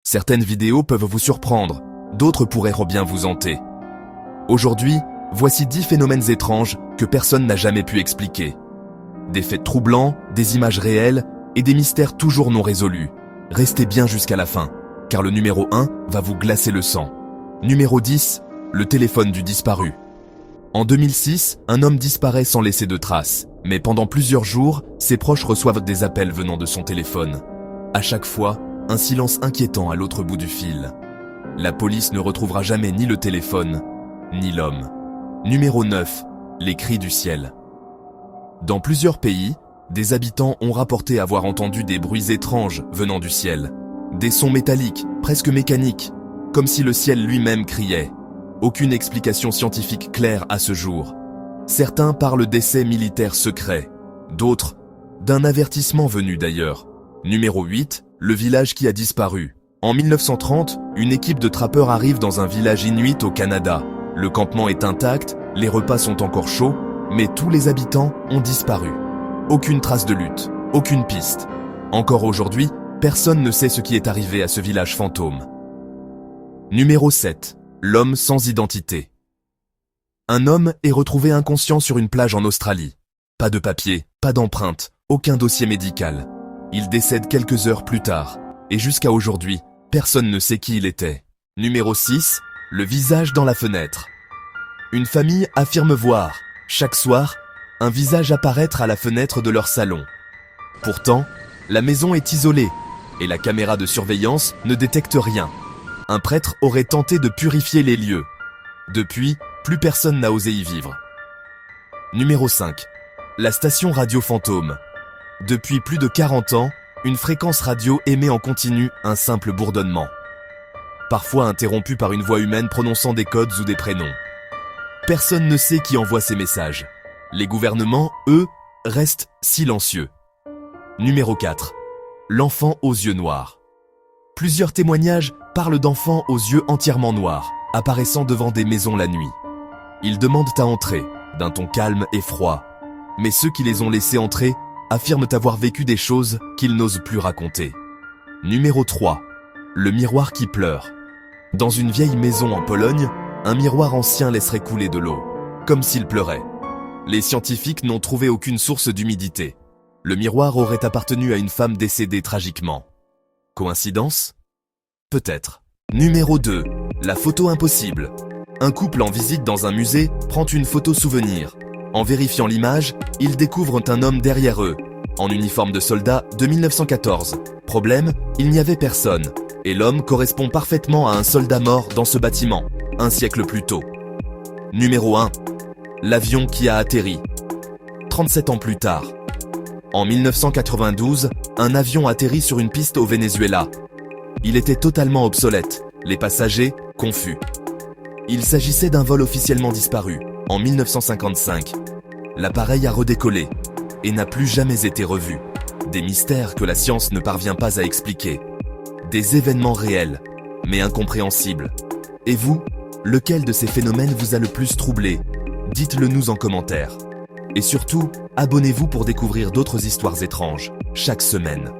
Certaines vidéos peuvent vous surprendre, d'autres pourraient bien vous hanter. Aujourd'hui, voici 10 phénomènes étranges que personne n'a jamais pu expliquer. Des faits troublants, des images réelles et des mystères toujours non résolus. Restez bien jusqu'à la fin, car le numéro 1 va vous glacer le sang. Numéro 10, le téléphone du disparu. En 2006, un homme disparaît sans laisser de traces, mais pendant plusieurs jours, ses proches reçoivent des appels venant de son téléphone. À chaque fois, un silence inquiétant à l'autre bout du fil. La police ne retrouvera jamais ni le téléphone, ni l'homme. Numéro 9, les cris du ciel. Dans plusieurs pays, des habitants ont rapporté avoir entendu des bruits étranges venant du ciel. Des sons métalliques, presque mécaniques, comme si le ciel lui-même criait. Aucune explication scientifique claire à ce jour. Certains parlent d'essais militaires secrets, d'autres d'un avertissement venu d'ailleurs. Numéro 8, le village qui a disparu. En 1930, une équipe de trappeurs arrive dans un village inuit au Canada. Le campement est intact, les repas sont encore chauds, mais tous les habitants ont disparu. Aucune trace de lutte, aucune piste. Encore aujourd'hui, personne ne sait ce qui est arrivé à ce village fantôme. Numéro 7. L'homme sans identité. Un homme est retrouvé inconscient sur une plage en Australie. Pas de papier, pas d'empreinte, aucun dossier médical. Il décède quelques heures plus tard. Et jusqu'à aujourd'hui, personne ne sait qui il était. Numéro 6. Le visage dans la fenêtre. Une famille affirme voir, chaque soir, un visage apparaître à la fenêtre de leur salon. Pourtant, la maison est isolée et la caméra de surveillance ne détecte rien. Un prêtre aurait tenté de purifier les lieux. Depuis, plus personne n'a osé y vivre. Numéro 5. La station radio fantôme. Depuis plus de 40 ans, une fréquence radio émet en continu un simple bourdonnement. Parfois interrompu par une voix humaine prononçant des codes ou des prénoms. Personne ne sait qui envoie ces messages. Les gouvernements, eux, restent silencieux. Numéro 4. L'enfant aux yeux noirs. Plusieurs témoignages parlent d'enfants aux yeux entièrement noirs, apparaissant devant des maisons la nuit. Ils demandent à entrer, d'un ton calme et froid. Mais ceux qui les ont laissés entrer affirment avoir vécu des choses qu'ils n'osent plus raconter. Numéro 3. Le miroir qui pleure. Dans une vieille maison en Pologne, un miroir ancien laisserait couler de l'eau, comme s'il pleurait. Les scientifiques n'ont trouvé aucune source d'humidité. Le miroir aurait appartenu à une femme décédée tragiquement. Coïncidence ? Peut-être. Numéro 2. La photo impossible. Un couple en visite dans un musée prend une photo souvenir. En vérifiant l'image, ils découvrent un homme derrière eux, en uniforme de soldat de 1914. Problème, il n'y avait personne, et l'homme correspond parfaitement à un soldat mort dans ce bâtiment, un siècle plus tôt. Numéro 1. L'avion qui a atterri. 37 ans plus tard. En 1992, un avion atterrit sur une piste au Venezuela. Il était totalement obsolète, les passagers confus. Il s'agissait d'un vol officiellement disparu, en 1955. L'appareil a redécollé et n'a plus jamais été revu. Des mystères que la science ne parvient pas à expliquer. Des événements réels, mais incompréhensibles. Et vous, lequel de ces phénomènes vous a le plus troublé ? Dites-le nous en commentaire. Et surtout, abonnez-vous pour découvrir d'autres histoires étranges, chaque semaine.